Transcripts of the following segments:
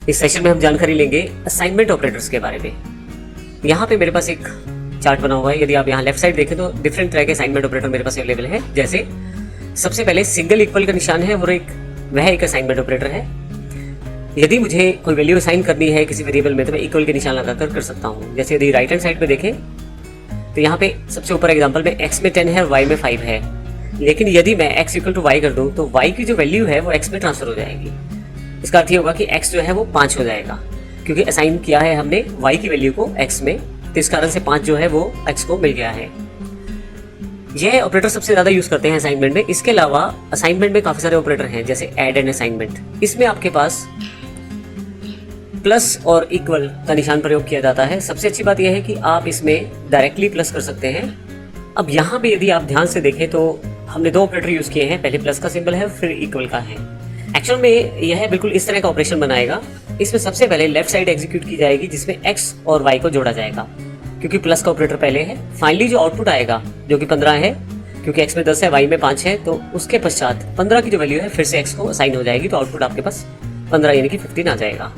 इस सेशन में हम जानकारी लेंगे असाइनमेंट ऑपरेटर्स के बारे में। यहाँ पे मेरे पास एक चार्ट बना हुआ है। यदि आप यहाँ लेफ्ट साइड देखें तो डिफरेंट तरह के असाइनमेंट ऑपरेटर मेरे पास अवेलेबल है। जैसे सबसे पहले सिंगल इक्वल का निशान है, वह एक असाइनमेंट ऑपरेटर है। यदि मुझे कोई वैल्यू असाइन करनी है किसी वेरिएबल में तो मैं इक्वल के निशान लगाकर कर सकता हूँ। जैसे यदि राइट हैंड साइड पे देखें तो यहाँ पे सबसे ऊपर एग्जांपल में x में 10 है और y में 5 है, लेकिन यदि मैं x इक्वल टू y कर दूं तो y की जो वैल्यू है वो x में ट्रांसफर हो जाएगी। इसका अर्थ ये होगा कि x जो है वो 5 हो जाएगा, क्योंकि असाइन किया है हमने y की वैल्यू को x में, तो इस कारण से 5 जो है वो x को मिल गया है। यह ऑपरेटर सबसे ज्यादा यूज करते हैं असाइनमेंट में। इसके अलावा असाइनमेंट में काफी सारे ऑपरेटर हैं, जैसे ऐड एंड असाइनमेंट। इसमें आपके पास प्लस और इक्वल का निशान प्रयोग किया जाता है। सबसे अच्छी बात यह है कि आप इसमें डायरेक्टली प्लस कर सकते हैं। अब यहाँ पे यदि आप ध्यान से देखें तो हमने दो ऑपरेटर यूज किए हैं, पहले प्लस का सिंबल है फिर इक्वल का है। एक्चुअल में यह बिल्कुल इस तरह का ऑपरेशन बनाएगा। इसमें सबसे पहले लेफ्ट साइड एग्जीक्यूट की जाएगी जिसमें एक्स और वाई को जोड़ा जाएगा, क्योंकि प्लस का ऑपरेटर पहले है। फाइनली जो आउटपुट आएगा जो कि 15 है, क्योंकि एक्स में 10 है वाई में 5 है, तो उसके पश्चात 15 की जो वैल्यू है फिर से एक्स को असाइन हो जाएगी, तो आउटपुट आपके पास 15 यानी कि 15 आ जाएगा।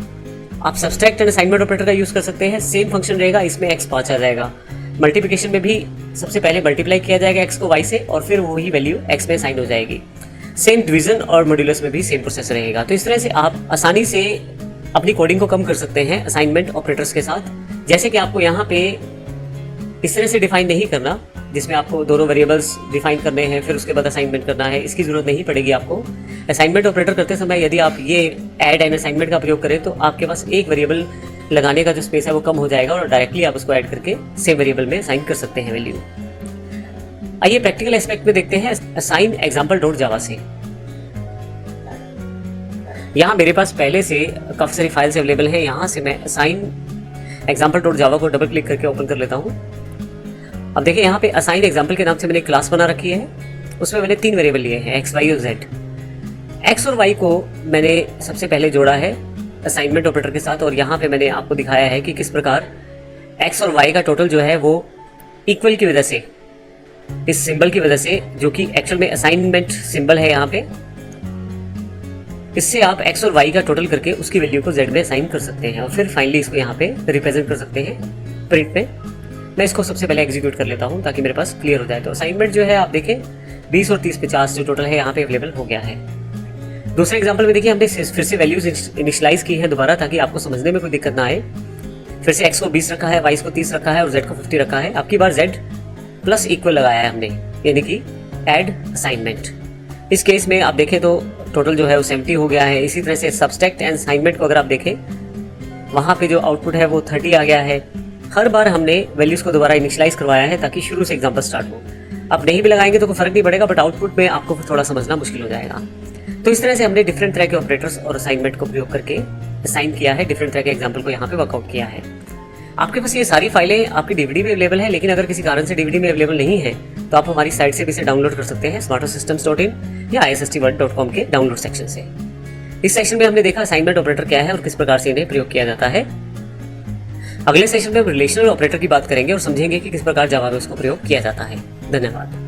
आप सब्सट्रैक्ट एंड असाइनमेंट ऑपरेटर का यूज कर सकते हैं। सेम फंक्शन रहेगा, इसमें x 5 आ जाएगा। मल्टीप्लिकेशन में भी सबसे पहले मल्टीप्लाई किया जाएगा x को y से और फिर वही वैल्यू x में असाइन हो जाएगी। सेम डिवीजन और मॉड्यूलस में भी सेम प्रोसेस रहेगा। तो इस तरह से आप आसानी से अपनी कोडिंग को कम कर सकते हैं असाइनमेंट ऑपरेटर्स के साथ। जैसे कि आपको यहाँ पे इस तरह से डिफाइन नहीं करना जिसमें आपको दोनों वेरिएबल्स डिफाइन करने हैं फिर उसके बाद असाइनमेंट करना है, इसकी जरूरत नहीं पड़ेगी आपको। असाइनमेंट ऑपरेटर करते समय यदि आप ये ऐड एंड असाइनमेंट का प्रयोग करें तो आपके पास एक वेरिएबल लगाने का जो स्पेस है वो कम हो जाएगा और डायरेक्टली आप उसको ऐड करके सेम वेरिएबल में असाइन कर सकते हैं वैल्यू। आइए प्रैक्टिकल एस्पेक्ट में देखते हैं असाइन एग्जाम्पल डॉट जावा से। यहाँ मेरे पास पहले से काफी सारी फाइल्स अवेलेबल हैं। यहाँ से मैं असाइन एग्जाम्पल डॉट जावा को डबल क्लिक करके ओपन कर लेता हूँ। अब देखिए यहाँ पे असाइन एग्जाम्पल के नाम से मैंने एक क्लास बना रखी है। उसमें मैंने 3 वेरिएबल लिए हैं, x, y और z। x और y को मैंने सबसे पहले जोड़ा है असाइनमेंट ऑपरेटर के साथ और यहाँ पे मैंने आपको दिखाया है कि किस प्रकार x और y का टोटल जो है वो इक्वल की वजह से, इस सिंबल की वजह से जो कि एक्चुअल में असाइनमेंट सिंबल है यहाँ पे, इससे आप x और y का टोटल करके उसकी वैल्यू को z में असाइन कर सकते हैं और फिर फाइनली इसको यहाँ पे रिप्रेजेंट कर सकते हैं प्रिंट में। मैं इसको सबसे पहले एग्जीक्यूट कर लेता हूं ताकि मेरे पास क्लियर हो जाए। तो असाइनमेंट जो है आप देखें 20 और 30 50 जो टोटल है यहाँ पे अवेलेबल हो गया है। दूसरे एग्जांपल में देखिए हमने फिर से वैल्यूज इनिशियलाइज की है दोबारा ताकि आपको समझने में कोई दिक्कत ना आए। फिर से x को 20 रखा है, y को 30 रखा है और z को 50 रखा है। अब की बार z प्लस इक्वल लगाया है हमने, यानी कि एड असाइनमेंट। इस केस में आप देखें तो टोटल जो है वो 70 हो गया है। इसी तरह से सब्सट्रैक्ट एंड असाइनमेंट को अगर आप देखें वहां पे जो आउटपुट है वो 30 आ गया है। हर बार हमने वैल्यूज को दोबारा इनिशियलाइज करवाया है ताकि शुरू से एग्जांपल स्टार्ट हो। अब नहीं भी लगाएंगे तो कोई फर्क नहीं पड़ेगा, बट आउटपुट में आपको थोड़ा समझना मुश्किल हो जाएगा। तो इस तरह से हमने डिफरेंट तरह के ऑपरेटर्स और असाइनमेंट को प्रयोग करके असाइन किया है, डिफरेंट तरह के एग्जाम्पल को यहाँ पे वर्कआउट किया है। आपके पास ये सारी फाइलें आपकी डीवीडी में अवेलेबल है, लेकिन अगर किसी कारण से डीवीडी में अवेलेबल नहीं है तो आप हमारी साइट से भी इसे डाउनलोड कर सकते हैं smartersystems.in या isstworld.com के डाउनलोड सेक्शन से। इस सेक्शन में हमने देखा असाइनमेंट ऑपरेटर क्या है और किस प्रकार से इन्हें प्रयोग किया जाता है। अगले सेशन में हम रिलेशनल ऑपरेटर की बात करेंगे और समझेंगे कि किस प्रकार जावा में उसको प्रयोग किया जाता है। धन्यवाद।